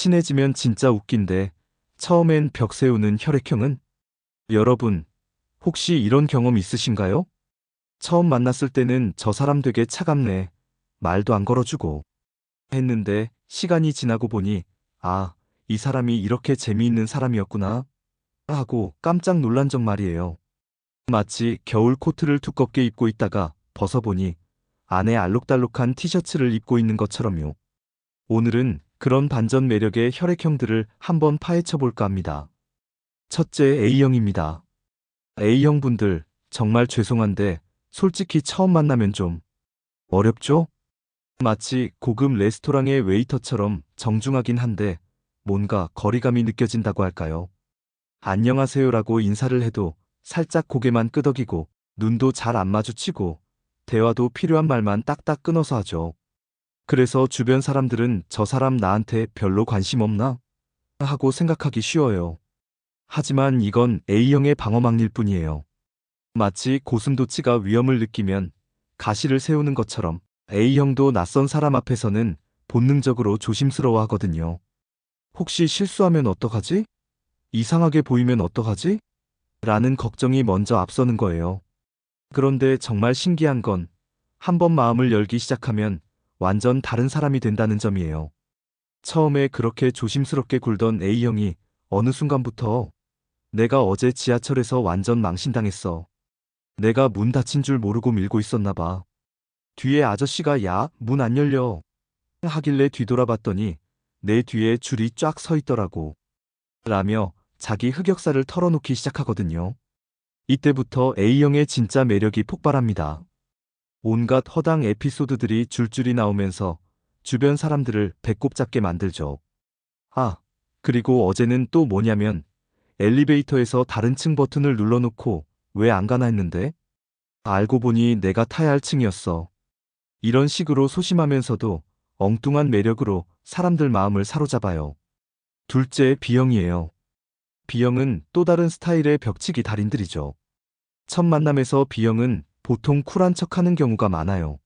친해지면 진짜 웃긴데 처음엔 벽 세우는 혈액형은? 여러분, 혹시 이런 경험 있으신가요? 처음 만났을 때는 저 사람 되게 차갑네. 말도 안 걸어주고. 했는데 시간이 지나고 보니 아, 이 사람이 이렇게 재미있는 사람이었구나 하고 깜짝 놀란 적 말이에요. 마치 겨울 코트를 두껍게 입고 있다가 벗어보니 안에 알록달록한 티셔츠를 입고 있는 것처럼요. 오늘은 그런 반전 매력의 혈액형들을 한번 파헤쳐 볼까 합니다. 첫째, A형입니다. A형 분들, 정말 죄송한데 솔직히 처음 만나면 좀 어렵죠? 마치 고급 레스토랑의 웨이터처럼 정중하긴 한데 뭔가 거리감이 느껴진다고 할까요? 안녕하세요라고 인사를 해도 살짝 고개만 끄덕이고 눈도 잘 안 마주치고 대화도 필요한 말만 딱딱 끊어서 하죠. 그래서 주변 사람들은 저 사람 나한테 별로 관심 없나? 하고 생각하기 쉬워요. 하지만 이건 A형의 방어막일 뿐이에요. 마치 고슴도치가 위험을 느끼면 가시를 세우는 것처럼 A형도 낯선 사람 앞에서는 본능적으로 조심스러워 하거든요. 혹시 실수하면 어떡하지? 이상하게 보이면 어떡하지? 라는 걱정이 먼저 앞서는 거예요. 그런데 정말 신기한 건 한 번 마음을 열기 시작하면 완전 다른 사람이 된다는 점이에요. 처음에 그렇게 조심스럽게 굴던 A형이 어느 순간부터 내가 어제 지하철에서 완전 망신당했어. 내가 문 닫힌 줄 모르고 밀고 있었나 봐. 뒤에 아저씨가 야, 문 안 열려. 하길래 뒤돌아봤더니 내 뒤에 줄이 쫙 서 있더라고. 라며 자기 흑역사를 털어놓기 시작하거든요. 이때부터 A형의 진짜 매력이 폭발합니다. 온갖 허당 에피소드들이 줄줄이 나오면서 주변 사람들을 배꼽 잡게 만들죠. 아, 그리고 어제는 또 뭐냐면 엘리베이터에서 다른 층 버튼을 눌러놓고 왜 안 가나 했는데 알고 보니 내가 타야 할 층이었어. 이런 식으로 소심하면서도 엉뚱한 매력으로 사람들 마음을 사로잡아요. 둘째, B형이에요. B형은 또 다른 스타일의 벽치기 달인들이죠. 첫 만남에서 B형은 보통 쿨한 척하는 경우가 많아요.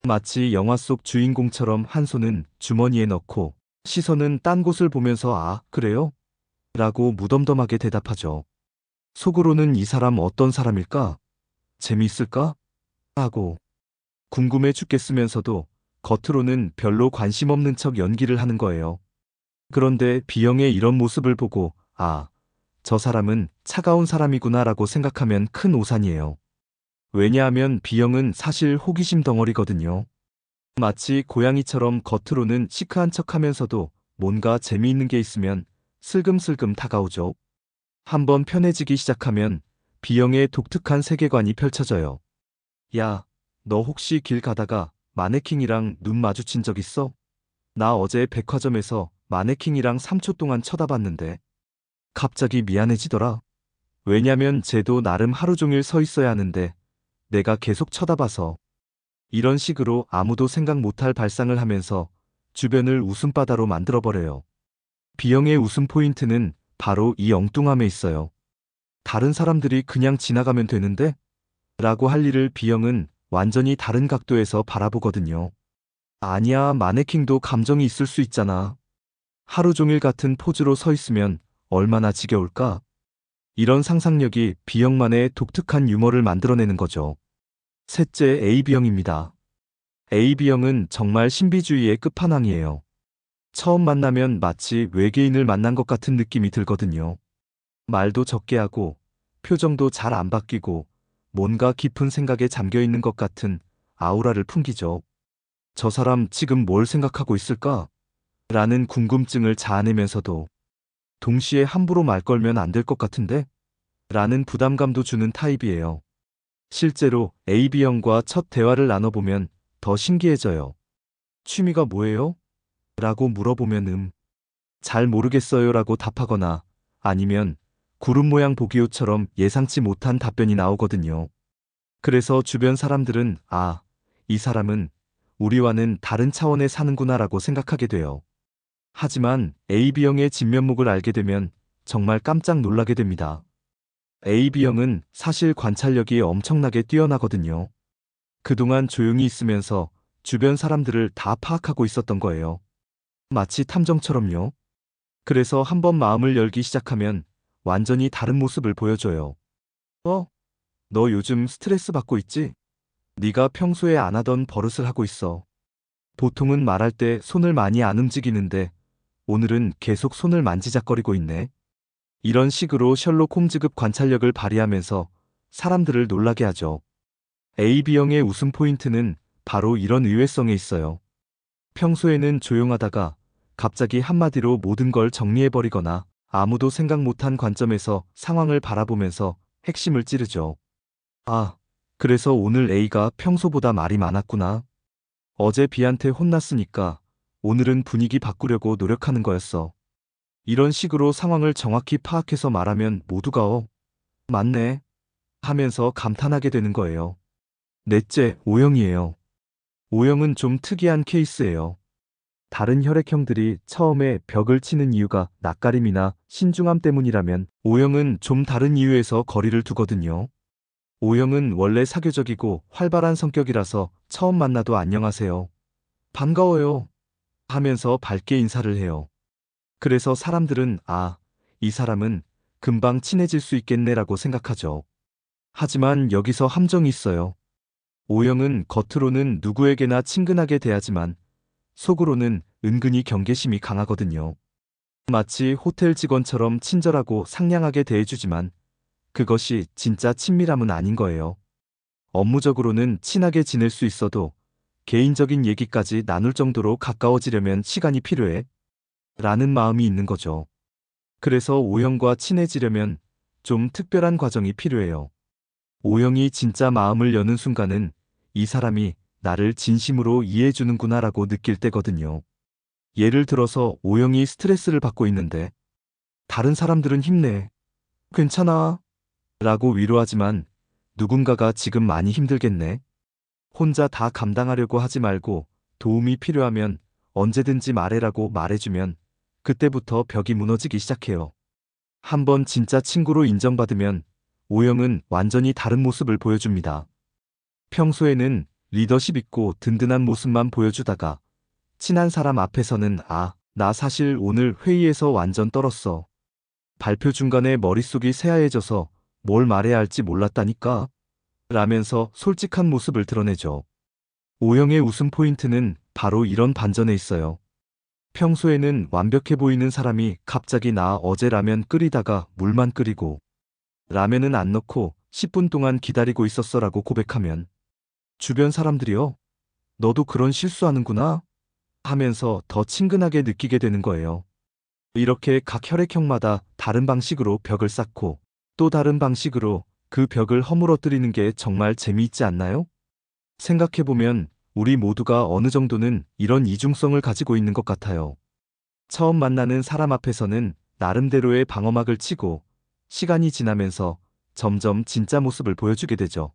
마치 영화 속 주인공처럼 한 손은 주머니에 넣고 시선은 딴 곳을 보면서 아, 그래요? 라고 무덤덤하게 대답하죠. 속으로는 이 사람 어떤 사람일까? 재미있을까? 하고 궁금해 죽겠으면서도 겉으로는 별로 관심 없는 척 연기를 하는 거예요. 그런데 B형의 이런 모습을 보고 아, 저 사람은 차가운 사람이구나라고 생각하면 큰 오산이에요. 왜냐하면 B형은 사실 호기심 덩어리거든요. 마치 고양이처럼 겉으로는 시크한 척하면서도 뭔가 재미있는 게 있으면 슬금슬금 다가오죠. 한번 편해지기 시작하면 B형의 독특한 세계관이 펼쳐져요. 야, 너 혹시 길 가다가 마네킹이랑 눈 마주친 적 있어? 나 어제 백화점에서 마네킹이랑 3초 동안 쳐다봤는데 갑자기 미안해지더라. 왜냐면 쟤도 나름 하루 종일 서 있어야 하는데 내가 계속 쳐다봐서 이런 식으로 아무도 생각 못할 발상을 하면서 주변을 웃음바다로 만들어버려요. B형의 웃음 포인트는 바로 이 엉뚱함에 있어요. 다른 사람들이 그냥 지나가면 되는데? 라고 할 일을 B형은 완전히 다른 각도에서 바라보거든요. 아니야, 마네킹도 감정이 있을 수 있잖아. 하루 종일 같은 포즈로 서 있으면 얼마나 지겨울까? 이런 상상력이 B형만의 독특한 유머를 만들어내는 거죠. 셋째, AB형입니다. AB형은 정말 신비주의의 끝판왕이에요. 처음 만나면 마치 외계인을 만난 것 같은 느낌이 들거든요. 말도 적게 하고 표정도 잘 안 바뀌고 뭔가 깊은 생각에 잠겨 있는 것 같은 아우라를 풍기죠. 저 사람 지금 뭘 생각하고 있을까? 라는 궁금증을 자아내면서도 동시에 함부로 말 걸면 안 될 것 같은데? 라는 부담감도 주는 타입이에요. 실제로 AB형과 첫 대화를 나눠보면 더 신기해져요. 취미가 뭐예요? 라고 물어보면 잘 모르겠어요 라고 답하거나 아니면 구름 모양 보기요처럼 예상치 못한 답변이 나오거든요. 그래서 주변 사람들은 아, 이 사람은 우리와는 다른 차원에 사는구나 라고 생각하게 돼요. 하지만 AB형의 진면목을 알게 되면 정말 깜짝 놀라게 됩니다. AB형은 사실 관찰력이 엄청나게 뛰어나거든요. 그동안 조용히 있으면서 주변 사람들을 다 파악하고 있었던 거예요. 마치 탐정처럼요. 그래서 한번 마음을 열기 시작하면 완전히 다른 모습을 보여줘요. 어? 너 요즘 스트레스 받고 있지? 네가 평소에 안 하던 버릇을 하고 있어. 보통은 말할 때 손을 많이 안 움직이는데 오늘은 계속 손을 만지작거리고 있네. 이런 식으로 셜록 홈즈급 관찰력을 발휘하면서 사람들을 놀라게 하죠. AB형의 웃음 포인트는 바로 이런 의외성에 있어요. 평소에는 조용하다가 갑자기 한마디로 모든 걸 정리해버리거나 아무도 생각 못한 관점에서 상황을 바라보면서 핵심을 찌르죠. 아, 그래서 오늘 A가 평소보다 말이 많았구나. 어제 B한테 혼났으니까 오늘은 분위기 바꾸려고 노력하는 거였어. 이런 식으로 상황을 정확히 파악해서 말하면 모두가 맞네 하면서 감탄하게 되는 거예요. 넷째, O형이에요. O형은 좀 특이한 케이스예요. 다른 혈액형들이 처음에 벽을 치는 이유가 낯가림이나 신중함 때문이라면 O형은 좀 다른 이유에서 거리를 두거든요. O형은 원래 사교적이고 활발한 성격이라서 처음 만나도 안녕하세요. 반가워요. 하면서 밝게 인사를 해요. 그래서 사람들은 이 사람은 금방 친해질 수 있겠네라고 생각하죠. 하지만 여기서 함정이 있어요. O형은 겉으로는 누구에게나 친근하게 대하지만 속으로는 은근히 경계심이 강하거든요. 마치 호텔 직원처럼 친절하고 상냥하게 대해주지만 그것이 진짜 친밀함은 아닌 거예요. 업무적으로는 친하게 지낼 수 있어도 개인적인 얘기까지 나눌 정도로 가까워지려면 시간이 필요해. 라는 마음이 있는 거죠. 그래서 O형과 친해지려면 좀 특별한 과정이 필요해요. O형이 진짜 마음을 여는 순간은 이 사람이 나를 진심으로 이해해주는구나라고 느낄 때거든요. 예를 들어서 O형이 스트레스를 받고 있는데 다른 사람들은 힘내. 괜찮아. 라고 위로하지만 누군가가 지금 많이 힘들겠네. 혼자 다 감당하려고 하지 말고 도움이 필요하면 언제든지 말해라고 말해주면 그때부터 벽이 무너지기 시작해요. 한번 진짜 친구로 인정받으면 O형은 완전히 다른 모습을 보여줍니다. 평소에는 리더십 있고 든든한 모습만 보여주다가 친한 사람 앞에서는 나 사실 오늘 회의에서 완전 떨었어. 발표 중간에 머릿속이 새하얘져서 뭘 말해야 할지 몰랐다니까. 라면서 솔직한 모습을 드러내죠. O형의 웃음 포인트는 바로 이런 반전에 있어요. 평소에는 완벽해 보이는 사람이 갑자기 나 어제 라면 끓이다가 물만 끓이고 라면은 안 넣고 10분 동안 기다리고 있었어라고 고백하면 주변 사람들이요. 너도 그런 실수하는구나 하면서 더 친근하게 느끼게 되는 거예요. 이렇게 각 혈액형마다 다른 방식으로 벽을 쌓고 또 다른 방식으로 그 벽을 허물어뜨리는 게 정말 재미있지 않나요? 생각해보면 우리 모두가 어느 정도는 이런 이중성을 가지고 있는 것 같아요. 처음 만나는 사람 앞에서는 나름대로의 방어막을 치고 시간이 지나면서 점점 진짜 모습을 보여주게 되죠.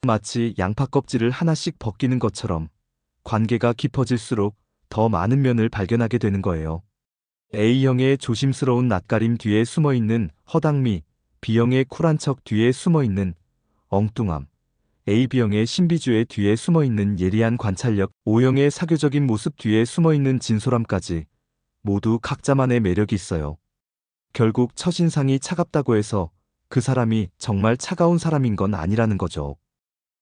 마치 양파 껍질을 하나씩 벗기는 것처럼 관계가 깊어질수록 더 많은 면을 발견하게 되는 거예요. A형의 조심스러운 낯가림 뒤에 숨어있는 허당미, B형의 쿨한 척 뒤에 숨어있는 엉뚱함, AB형의 신비주의 뒤에 숨어있는 예리한 관찰력, O형의 사교적인 모습 뒤에 숨어있는 진솔함까지 모두 각자만의 매력이 있어요. 결국 첫인상이 차갑다고 해서 그 사람이 정말 차가운 사람인 건 아니라는 거죠.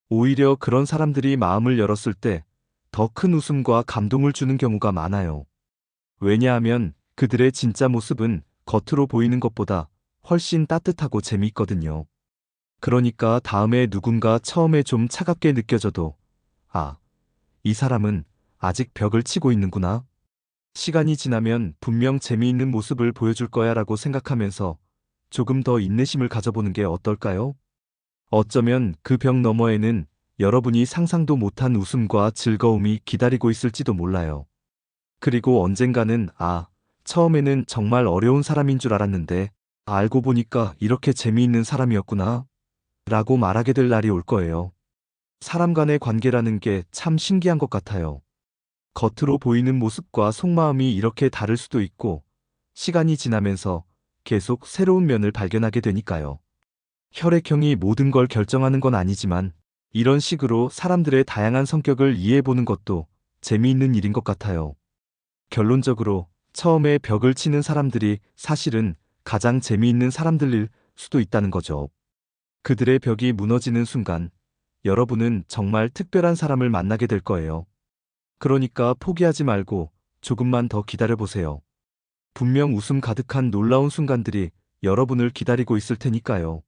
오히려 그런 사람들이 마음을 열었을 때 더 큰 웃음과 감동을 주는 경우가 많아요. 왜냐하면 그들의 진짜 모습은 겉으로 보이는 것보다 훨씬 따뜻하고 재미있거든요. 그러니까 다음에 누군가 처음에 좀 차갑게 느껴져도 이 사람은 아직 벽을 치고 있는구나. 시간이 지나면 분명 재미있는 모습을 보여줄 거야 라고 생각하면서 조금 더 인내심을 가져보는 게 어떨까요? 어쩌면 그 벽 너머에는 여러분이 상상도 못한 웃음과 즐거움이 기다리고 있을지도 몰라요. 그리고 언젠가는 처음에는 정말 어려운 사람인 줄 알았는데 알고 보니까 이렇게 재미있는 사람이었구나 라고 말하게 될 날이 올 거예요. 사람 간의 관계라는 게 참 신기한 것 같아요. 겉으로 보이는 모습과 속마음이 이렇게 다를 수도 있고 시간이 지나면서 계속 새로운 면을 발견하게 되니까요. 혈액형이 모든 걸 결정하는 건 아니지만 이런 식으로 사람들의 다양한 성격을 이해해보는 것도 재미있는 일인 것 같아요. 결론적으로 처음에 벽을 치는 사람들이 사실은 가장 재미있는 사람들일 수도 있다는 거죠. 그들의 벽이 무너지는 순간 여러분은 정말 특별한 사람을 만나게 될 거예요. 그러니까 포기하지 말고 조금만 더 기다려보세요. 분명 웃음 가득한 놀라운 순간들이 여러분을 기다리고 있을 테니까요.